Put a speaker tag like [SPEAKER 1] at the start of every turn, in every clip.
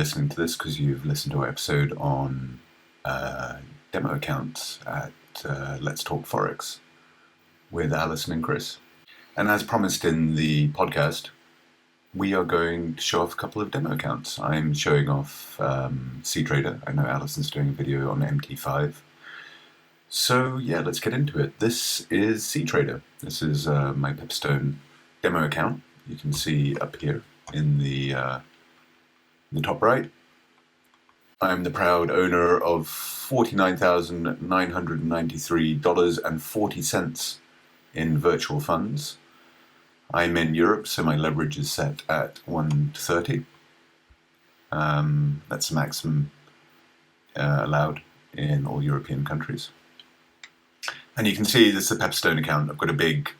[SPEAKER 1] listening to this because you've listened to our episode on demo accounts at Let's Talk Forex with Alison and Chris. And as promised in the podcast, we are going to show off a couple of demo accounts. I'm showing off cTrader. I know Alison's doing a video on MT5. So yeah, let's get into it. This is cTrader. This is my Pipstone demo account. You can see up here in the top right. I'm the proud owner of $49,993.40 in virtual funds. I'm in Europe, so my leverage is set at 1:30. That's the maximum allowed in all European countries. And you can see this is a Pipstone account. I've got a big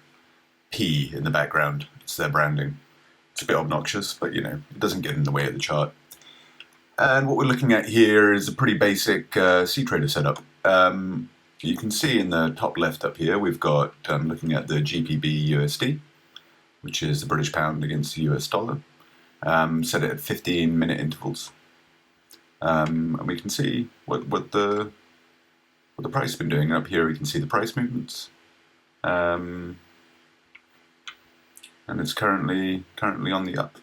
[SPEAKER 1] P in the background. It's their branding. It's a bit obnoxious, but you know, it doesn't get in the way of the chart. And what we're looking at here is a pretty basic cTrader setup. You can see in the top left up here, we've got looking at the GBP USD, which is the British pound against the US dollar. Set it at 15-minute intervals. And we can see what the price has been doing. Up here we can see the price movements. And it's currently on the up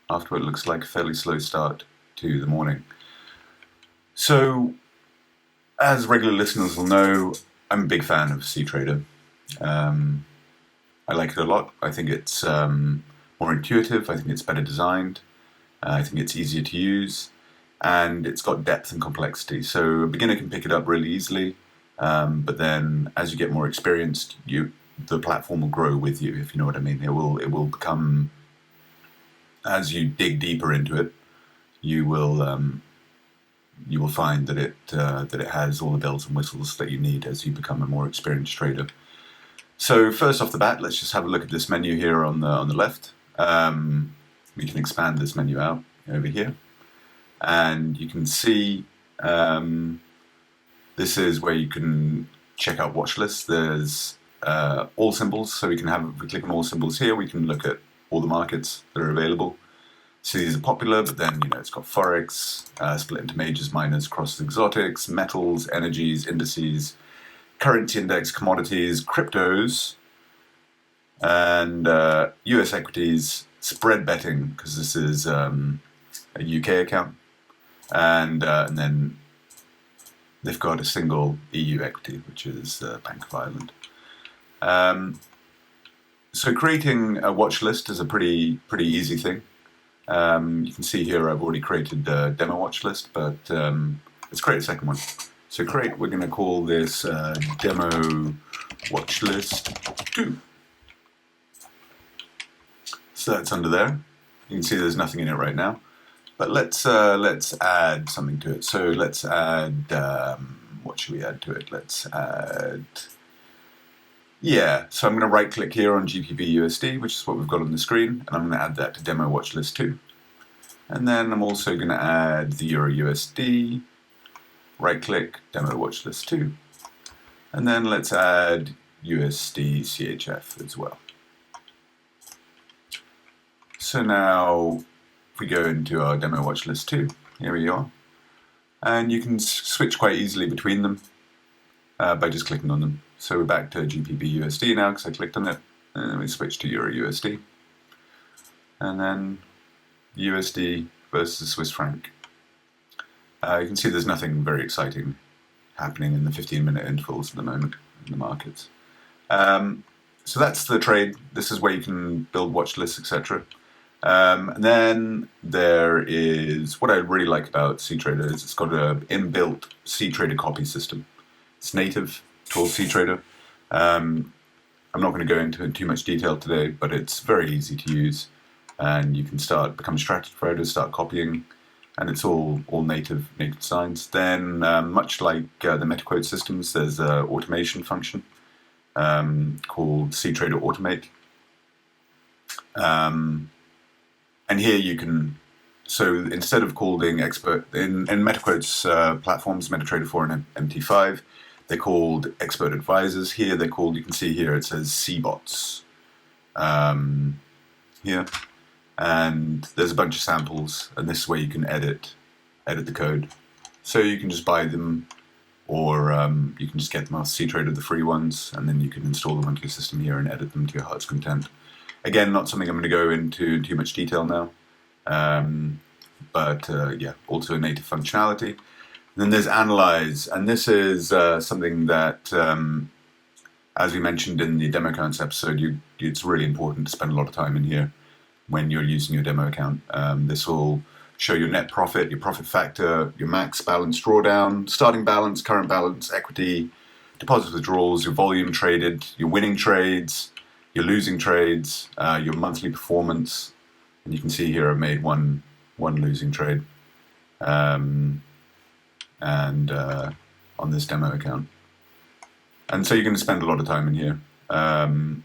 [SPEAKER 1] after what looks like a fairly slow start to the morning. So, as regular listeners will know, I'm a big fan of cTrader. I like it a lot. I think it's more intuitive. I think it's better designed. I think it's easier to use. And it's got depth and complexity. So a beginner can pick it up really easily. But then as you get more experienced, the platform will grow with you, if you know what I mean. It will become, as you dig deeper into it, you will find that it has all the bells and whistles that you need as you become a more experienced trader. So first off the bat, let's just have a look at this menu here on the left. We can expand this menu out over here, and you can see this is where you can check out watch lists. There's all symbols, so if we click on all symbols here, we can look at all the markets that are available. So these are popular, but then it's got Forex, split into majors, minors, crosses, exotics, metals, energies, indices, currency index, commodities, cryptos, and US equities, spread betting, because this is a UK account, and then they've got a single EU equity, which is Bank of Ireland. So creating a watch list is a pretty easy thing. You can see here I've already created a demo watch list, but let's create a second one. So we're going to call this demo watch list 2. So that's under there. You can see there's nothing in it right now, but let's add something to it. So let's add, what should we add to it? Let's add, so I'm going to right click here on GBP USD, which is what we've got on the screen, and I'm going to add that to demo watch list 2. And then I'm also going to add the Euro USD, right click, demo watch list 2. And then let's add USD CHF as well. So now if we go into our demo watch list 2, here we are. And you can switch quite easily between them by just clicking on them. So we're back to GBP USD now because I clicked on it, and then we switch to Euro USD. And then USD versus Swiss franc. You can see there's nothing very exciting happening in the 15-minute intervals at the moment in the markets. So that's the trade. This is where you can build watch lists, etc. And then there is, what I really like about cTrader is it's got an inbuilt cTrader copy system. It's native to all cTrader. I'm not going to go into too much detail today, but it's very easy to use. And you can become a strategy trader, start copying, and it's all native designs. Then, much like the MetaQuote systems, there's an automation function called cTrader Automate. And here you can, so instead of calling expert, in MetaQuote's platforms, MetaTrader 4 and MT5, they're called expert advisors. Here they're called, you can see here it says CBOTs here. and there's a bunch of samples, and this is where you can edit the code. So you can just buy them, or you can just get them off cTrader, the free ones, and then you can install them onto your system here and edit them to your heart's content. Again, not something I'm going to go into too much detail now, but yeah, also native functionality. And then there's analyze, and this is something that, as we mentioned in the demo accounts episode, it's really important to spend a lot of time in here when you're using your demo account. This will show your net profit, your profit factor, your max balance drawdown, starting balance, current balance, equity, deposit withdrawals, your volume traded, your winning trades, your losing trades, your monthly performance. And you can see here I've made one losing trade and on this demo account. And so you're going to spend a lot of time in here. And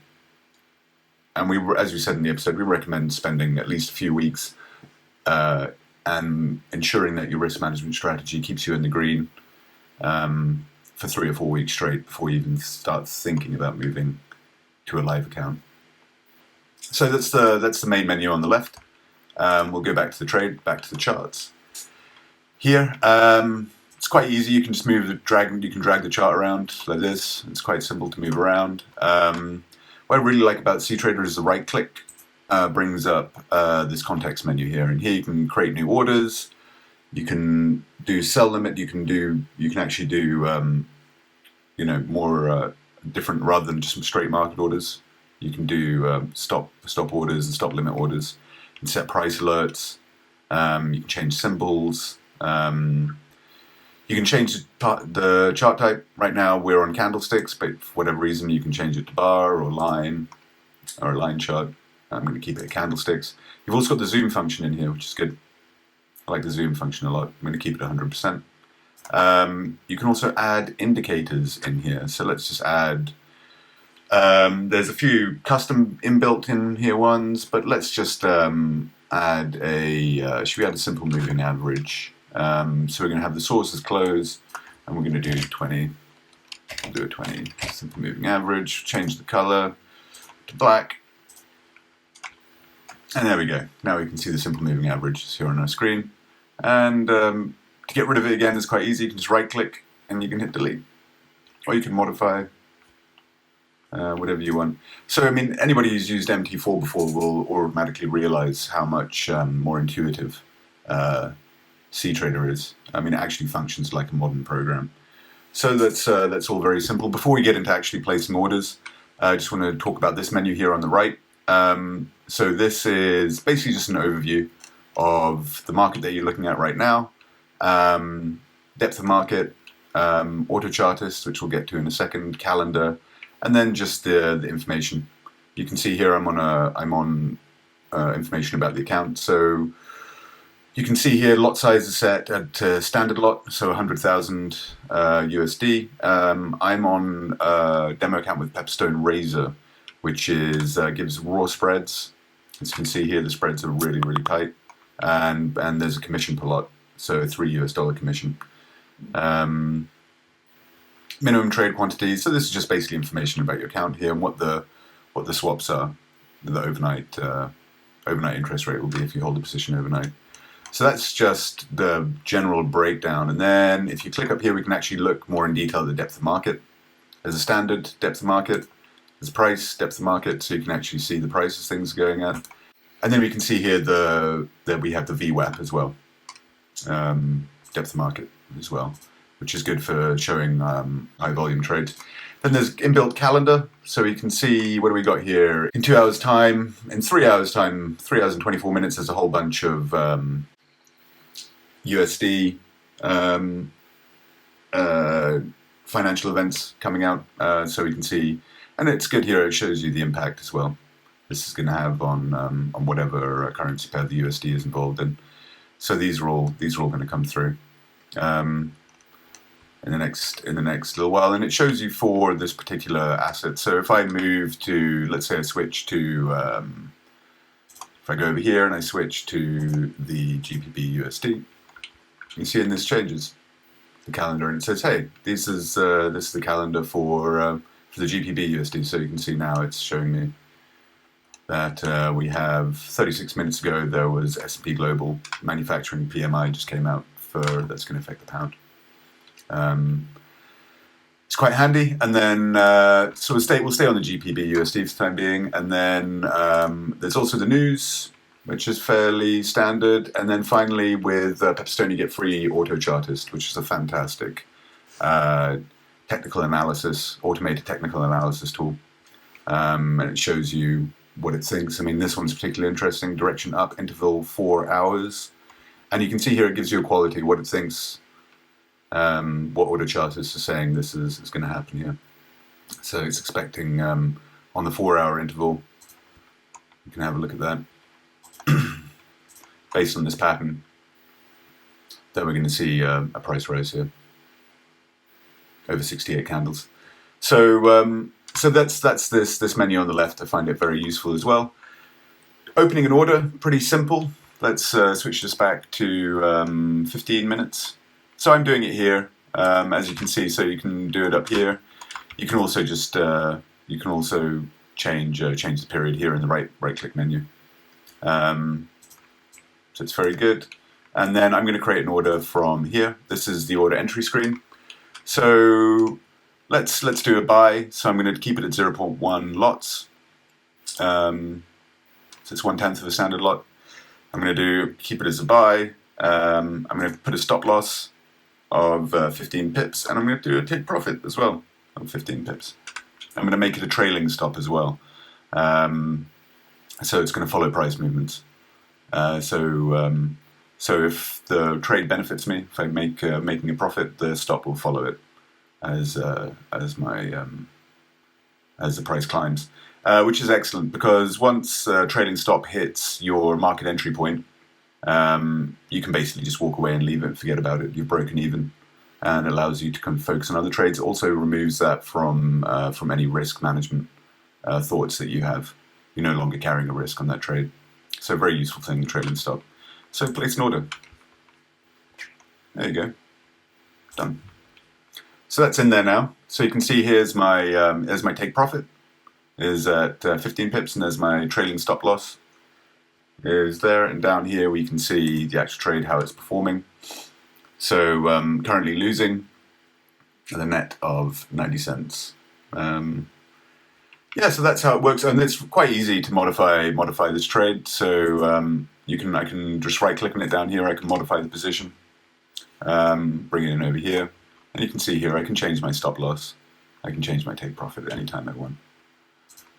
[SPEAKER 1] as we said in the episode, we recommend spending at least a few weeks and ensuring that your risk management strategy keeps you in the green for 3 or 4 weeks straight before you even start thinking about moving to a live account. So that's the main menu on the left. We'll go back to the trade, back to the charts. Here, it's quite easy. You can just you can drag the chart around like this. It's quite simple to move around. What I really like about cTrader is the right click brings up this context menu here, and here you can create new orders. You can do sell limit. You can actually do more different rather than just some straight market orders. You can do stop orders and stop limit orders, and set price alerts. You can change symbols. You can change the chart type. Right now we're on candlesticks, but for whatever reason you can change it to bar or line or a line chart. I'm going to keep it at candlesticks. You've also got the zoom function in here, which is good. I like the zoom function a lot. I'm going to keep it 100%. You can also add indicators in here. So let's just add, there's a few custom inbuilt in here ones, but let's just add should we add a simple moving average? So we're going to have the sources close, and we're going to do 20. We'll do a 20 simple moving average. Change the color to black. And there we go. Now we can see the simple moving average here on our screen. And to get rid of it again is quite easy. You can just right click and you can hit delete. Or you can modify whatever you want. So, I mean, anybody who's used MT4 before will automatically realize how much more intuitive cTrader is. I mean, it actually functions like a modern program. So that's all very simple. Before we get into actually placing orders, I just want to talk about this menu here on the right. So this is basically just an overview of the market that you're looking at right now, depth of market, auto chartist, which we'll get to in a second, calendar, and then just the information. You can see here I'm on information about the account. So you can see here lot size is set at standard lot, so 100,000 USD. I'm on a demo account with Pepperstone Razor, which is gives raw spreads. As you can see here, the spreads are really, really tight, and there's a commission per lot, so $3 US commission. Minimum trade quantities. So this is just basically information about your account here and what the swaps are. The overnight interest rate will be if you hold the position overnight. So that's just the general breakdown. And then if you click up here, we can actually look more in detail at the depth of market. There's a standard depth of market. There's price, depth of market, so you can actually see the prices things are going at. And then we can see here that we have the VWAP as well, depth of market as well, which is good for showing high volume trades. Then there's inbuilt calendar, so you can see what do we got here. In 2 hours time, in 3 hours time, 3 hours and 24 minutes, there's a whole bunch of USD financial events coming out, so we can see. And it's good here, it shows you the impact as well this is going to have on whatever currency pair the USD is involved in. So these are all going to come through in the next little while, and it shows you for this particular asset. So if I move to, let's say I switch to, if I go over here and I switch to the GBP USD, you see in this changes the calendar, and it says, hey, this is the calendar for the GBP USD. So you can see now it's showing me that we have 36 minutes ago there was S&P Global Manufacturing PMI just came out that's going to affect the pound. It's quite handy, and then so we'll stay on the GBP USD for the time being, and then there's also the news, which is fairly standard, and then finally with Pepperstone you get free Auto Chartist, which is a fantastic technical analysis, automated technical analysis tool, and it shows you what it thinks. I mean, this one's particularly interesting. Direction up, interval 4 hours, and you can see here it gives you a quality what it thinks. What Auto Chartist is saying this is going to happen here. So it's expecting on the 4 hour interval. You can have a look at that. Based on this pattern, that we're going to see a price rise here, over 68 candles. So so that's this menu on the left. I find it very useful as well. Opening an order, pretty simple. Let's switch this back to 15 minutes. So I'm doing it here, as you can see. So you can do it up here. You can also just change the period here in the right click menu. So it's very good. And then I'm going to create an order from here. This is the order entry screen. So let's do a buy. So I'm going to keep it at 0.1 lots. So it's 1/10 of a standard lot. I'm going to keep it as a buy. I'm going to put a stop loss of 15 pips, and I'm going to do a take profit as well of 15 pips. I'm going to make it a trailing stop as well. So it's going to follow price movements. So if the trade benefits me, if I making a profit, the stop will follow it as the price climbs, which is excellent because once trailing stop hits your market entry point, you can basically just walk away and leave it and forget about it. You've broken even, and it allows you to kind of focus on other trades. It also removes that from any risk management thoughts that you have. You're no longer carrying a risk on that trade. So a very useful thing, the trailing stop. So place an order. There you go. Done. So that's in there now. So you can see here's my take profit is at 15 pips, and there's my trailing stop loss is there, and down here we can see the actual trade, how it's performing. So currently losing the net of 90 cents. Yeah, so that's how it works, and it's quite easy to modify this trade. So I can just right click on it down here. I can modify the position, bring it in over here, and you can see here I can change my stop loss. I can change my take profit at any time I want.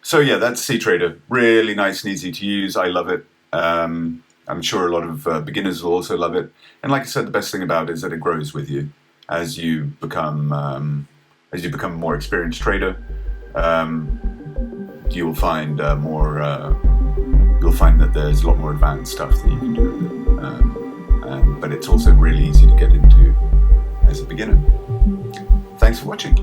[SPEAKER 1] So yeah, that's cTrader. Really nice and easy to use. I love it. I'm sure a lot of beginners will also love it. And like I said, the best thing about it is that it grows with you as you become a more experienced trader. You'll find you'll find that there's a lot more advanced stuff that you can do with it. But it's also really easy to get into as a beginner. Thanks for watching.